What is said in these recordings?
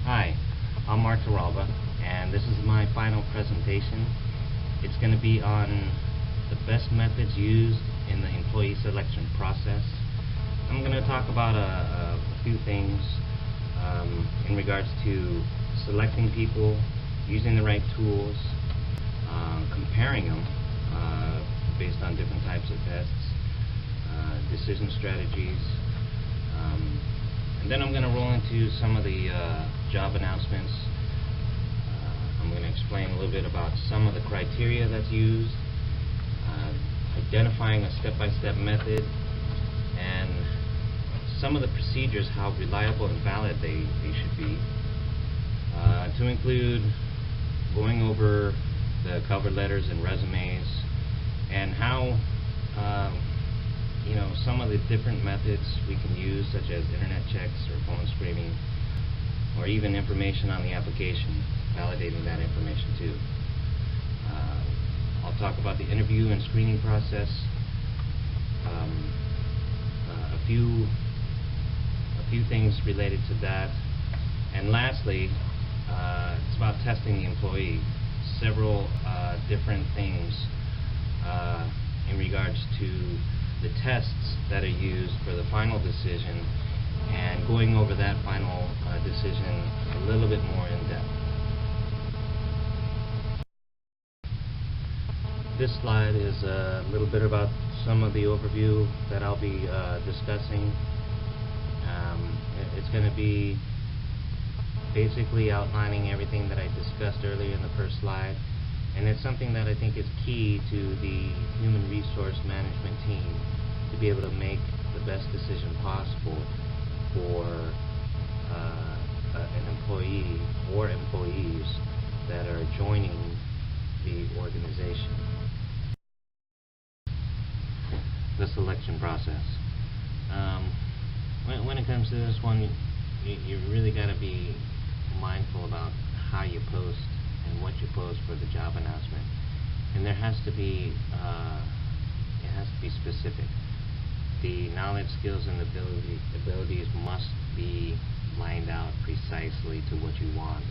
Hi, I'm Torralba, and this is my final presentation. It's going to be on the best methods used in the employee selection process. I'm going to talk about a few things in regards to selecting people, using the right tools, comparing them based on different types of tests, decision strategies, and then I'm going to roll into some of the job announcements. I'm going to explain a little bit about some of the criteria that's used, identifying a step-by-step method, and some of the procedures, how reliable and valid they should be, to include going over the cover letters and resumes, and how some of the different methods we can use, such as internet checks or phone screening, or even information on the application, validating that information too. I'll talk about the interview and screening process, a few things related to that, and lastly, it's about testing the employee. Several different things in regards to the tests that are used for the final decision, and going over that final decision a little bit more in depth. This slide is a little bit about some of the overview that I'll be discussing. It's going to be basically outlining everything that I discussed earlier in the first slide, and it's something that I think is key to the human resource management team to be able to make the best decision possible for an employee or employees that are joining the organization. The selection process. When it comes to this one, you really got to be mindful about how you post and what you post for the job announcement, and there has to be it has to be specific. The knowledge, skills, and abilities must be lined out precisely to what you want,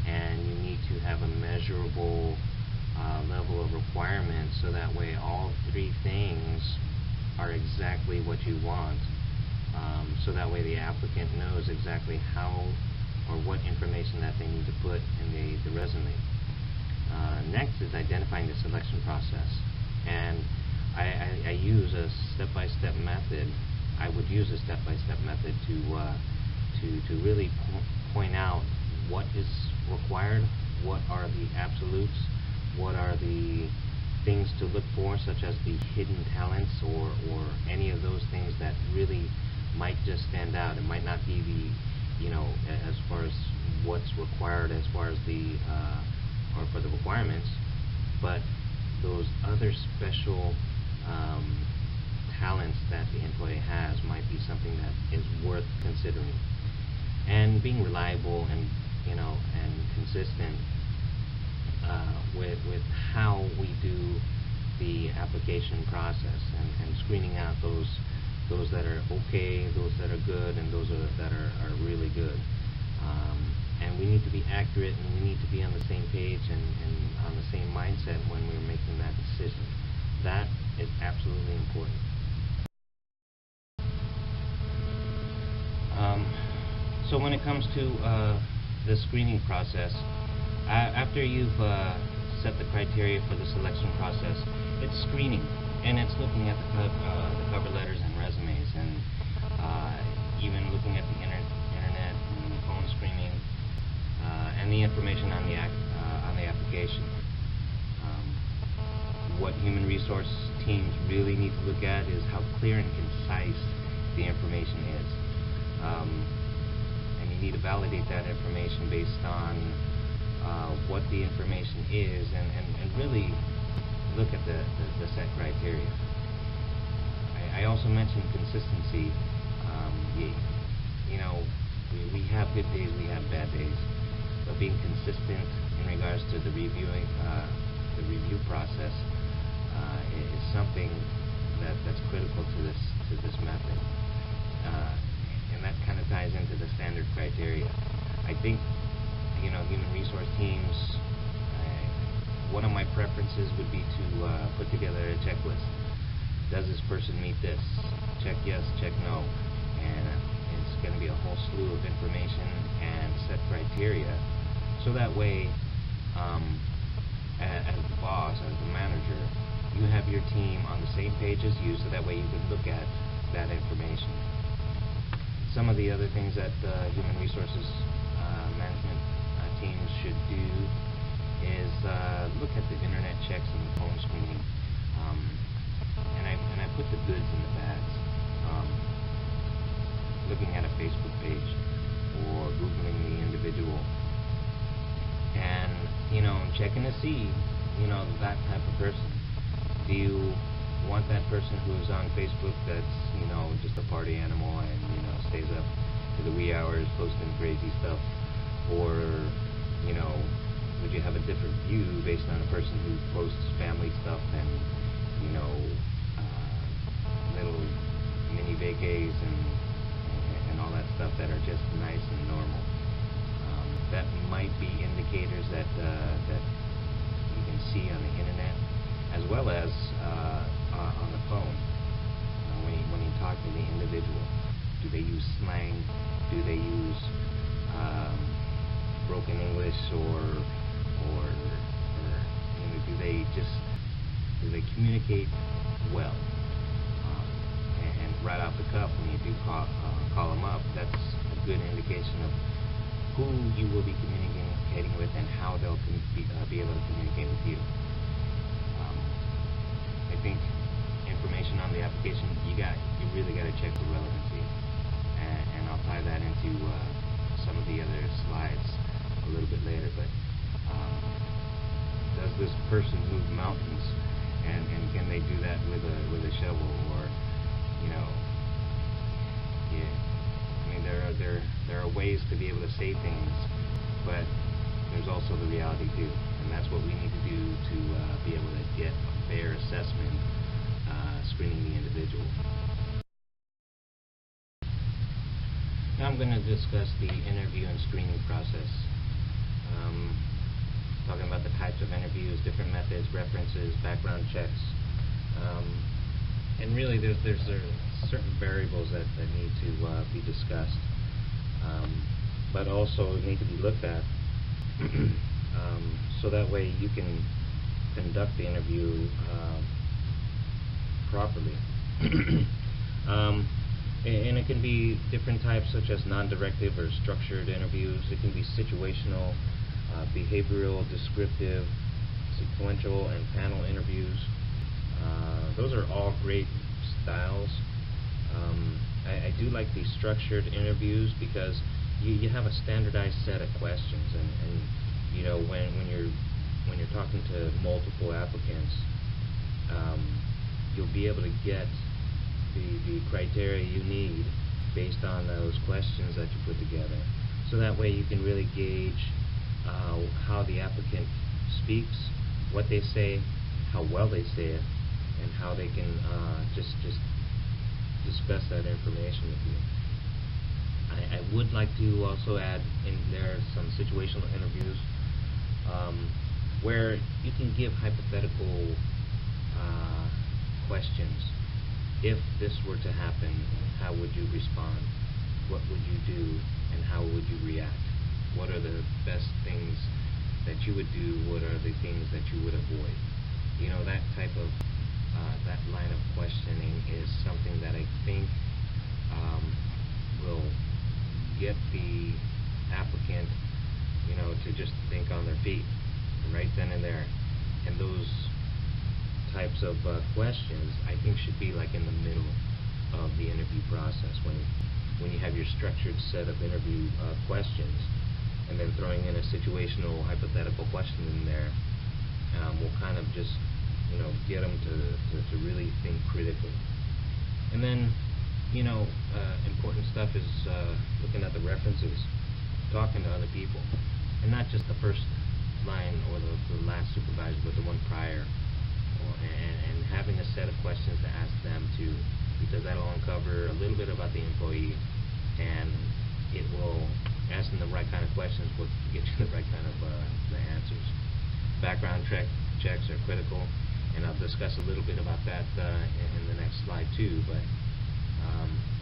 and you need to have a measurable level of requirements, so that way all three things are exactly what you want, so that way the applicant knows exactly how or what information that they need to put in the resume. Next is identifying the selection process, and I use a step-by-step method. I would use a step-by-step method to really point out what is required, what are the absolutes, what are the things to look for, such as the hidden talents or any of those things that really might just stand out. It might not be the, as far as what's required as far as the or for the requirements, but those other special talents that the employee has might be something that is worth considering. And being reliable and and consistent with how we do the application process, and screening out those that are okay, those that are good, and those that are really good. And we need to be accurate, and we need to be on the same page and on the same mindset when we're making that decision. That is absolutely important. So when it comes to the screening process, after you've set the criteria for the selection process, it's screening, and it's looking at the cover letters and resumes, and even looking at the internet and the phone screening, and the information on the application. What human resource teams really need to look at is how clear and concise the information is, and you need to validate that information based on what the information is, and really look at the set criteria. I also mentioned consistency. We have good days, we have bad days, but being consistent in regards to the review process is something that's critical to this method, and that kind of ties into the standard criteria. I think resource teams, one of my preferences would be to put together a checklist. Does this person meet this? Check yes, check no. And it's going to be a whole slew of information and set criteria. So that way, as the boss, as the manager, you have your team on the same page as you, so that way you can look at that information. Some of the other things that human resources management teams should do is look at the internet checks and the phone screening, and I put the goods in the bads. Looking at a Facebook page or Googling the individual, and checking to see that type of person. Do you want that person who's on Facebook that's just a party animal and stays up to the wee hours posting crazy stuff, or would you have a different view based on a person who posts family stuff and little mini vacays and all that stuff that are just nice and normal? That might be indicators that you can see on the internet, as well as on the phone. When you talk to the individual, do they use slang? Do they use broken English, or do they communicate well? And right off the cuff, when you do call them up, that's a good indication of who you will be communicating with and how they'll be able to communicate with you. I think information on the application, you really got to check the relevancy, and I'll tie that into some of the other slides a little bit later. But does this person move mountains, and can they do that with a shovel, or there are ways to be able to say things, but there's also the reality too, and that's what we need to do to be able to get a fair assessment screening the individual. Now I'm going to discuss the interview and screening process. Talking about the types of interviews, different methods, references, background checks, and really there's certain variables that need to be discussed, but also need to be looked at, so that way you can conduct the interview properly. And it can be different types, such as non-directive or structured interviews. It can be situational, behavioral, descriptive, sequential, and panel interviews. Those are all great styles. I do like the structured interviews because you have a standardized set of questions, and when you're talking to multiple applicants, you'll be able to get the criteria you need based on those questions that you put together. So that way you can really gauge how the applicant speaks, what they say, how well they say it, and how they can just discuss that information with you. I would like to also add in there some situational interviews where you can give hypothetical questions. If this were to happen, how would you respond? What would you do, and how would you react? What are the best things that you would do? What are the things that you would avoid? That type of that line of questioning is something that I think will get the applicant to just think on their feet right then and there. And those types of questions, I think, should be like in the middle of the interview process, when you have your structured set of interview questions, and then throwing in a situational hypothetical question in there will kind of just get them to really think critically. And then important stuff is looking at the references, talking to other people, and not just the first line or the last supervisor, but the one prior, and having a set of questions to ask them too, because that'll uncover a little bit about the employee, and it will, asking the right kind of questions will able to get you the right kind of the answers. Background checks are critical, and I'll discuss a little bit about that in the next slide too. But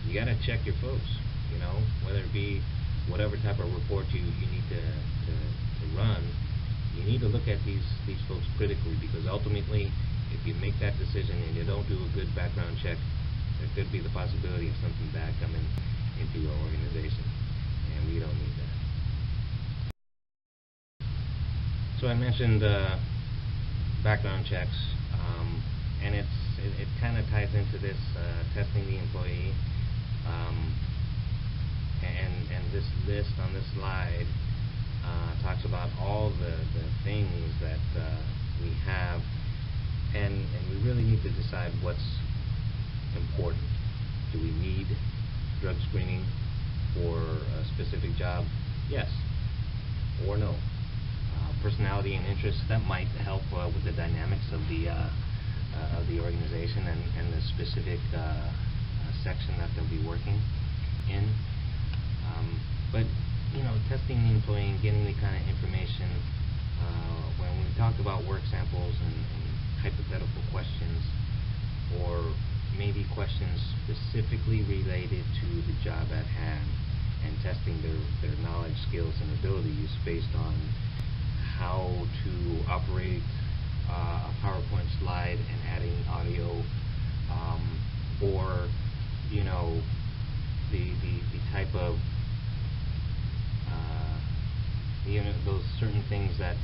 you got to check your folks, you know, whether it be whatever type of report you need to run. You need to look at these folks critically, because ultimately, if you make that decision and you don't do a good background check, there could be the possibility of something bad coming into your organization, and we don't need that. So I mentioned background checks, and it kind of ties into this testing the employee, and this list on this slide talks about all the things that we have, and we really need to decide what's important. Do we need drug screening for a specific job? Yes or no. Personality and interest, that might help with the dynamics of the organization and the specific section that they'll be working in. But you know, testing the employee and getting the kind of information, when we talk about work samples and hypothetical questions, or maybe questions specifically related to the job at hand, and testing their knowledge, skills, and abilities based on how to operate a PowerPoint slide and adding audio, or you know, the type of you know, those certain things that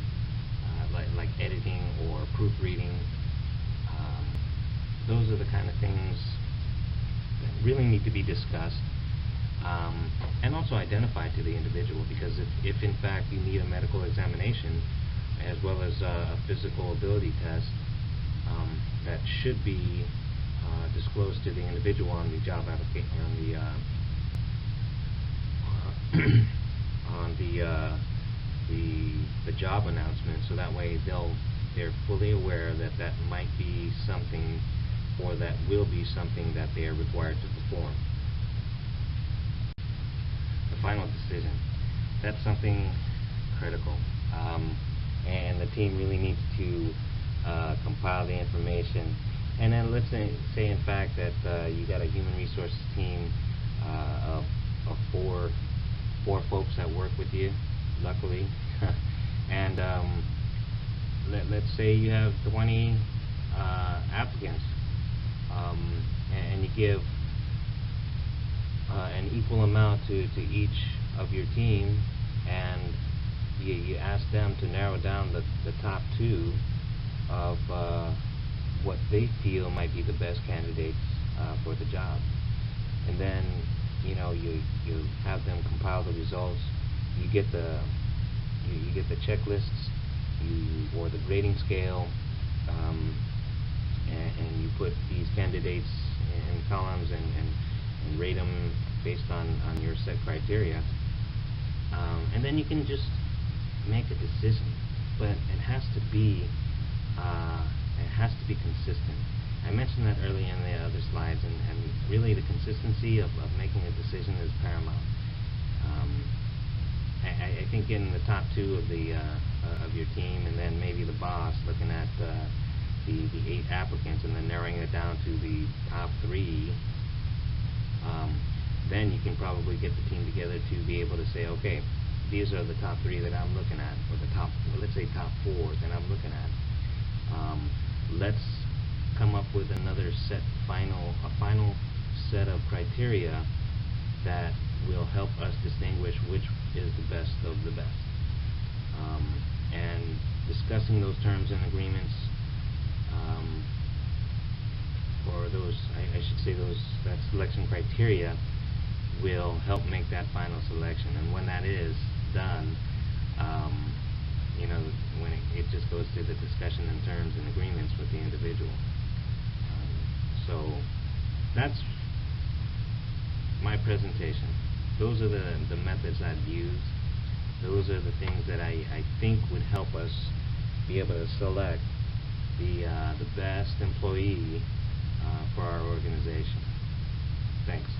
like editing or proofreading. Those are the kind of things that really need to be discussed, and also identified to the individual, because if in fact you need a medical examination as well as a physical ability test, that should be disclosed to the individual on the job application, on the job announcement, so that way they're fully aware that that might be something, or that will be something that they are required to perform. The final decision, that's something critical, and the team really needs to compile the information. And then let's say in fact that you got a human resources team of four folks that work with you, luckily, and let's say you have 20 applicants, and you give an equal amount to each of your team, and you ask them to narrow down the top two of what they feel might be the best candidates for the job. And then you know, you have them compile the results. You get the checklists, or the grading scale, and you put these candidates in columns and rate them based on your set criteria, and then you can just make a decision. But it has to be consistent. I mentioned that earlier in the other slides, and really the consistency of making a decision is paramount. I think getting the top two of your team, and then maybe the boss looking at the 8 applicants, and then narrowing it down to the top 3, then you can probably get the team together to be able to say, okay, these are the top 3 that I'm looking at, or the top, let's say top 4 that I'm looking at. Let's come up with another final set of criteria that will help us distinguish which is the best of the best. And discussing those terms and agreements, or those, I should say, that selection criteria will help make that final selection. And when that is done, you know, when it just goes through the discussion and terms and agreements with the individual. So that's my presentation. Those are the methods I've used. Those are the things that I think would help us be able to select the best employee for our organization. Thanks.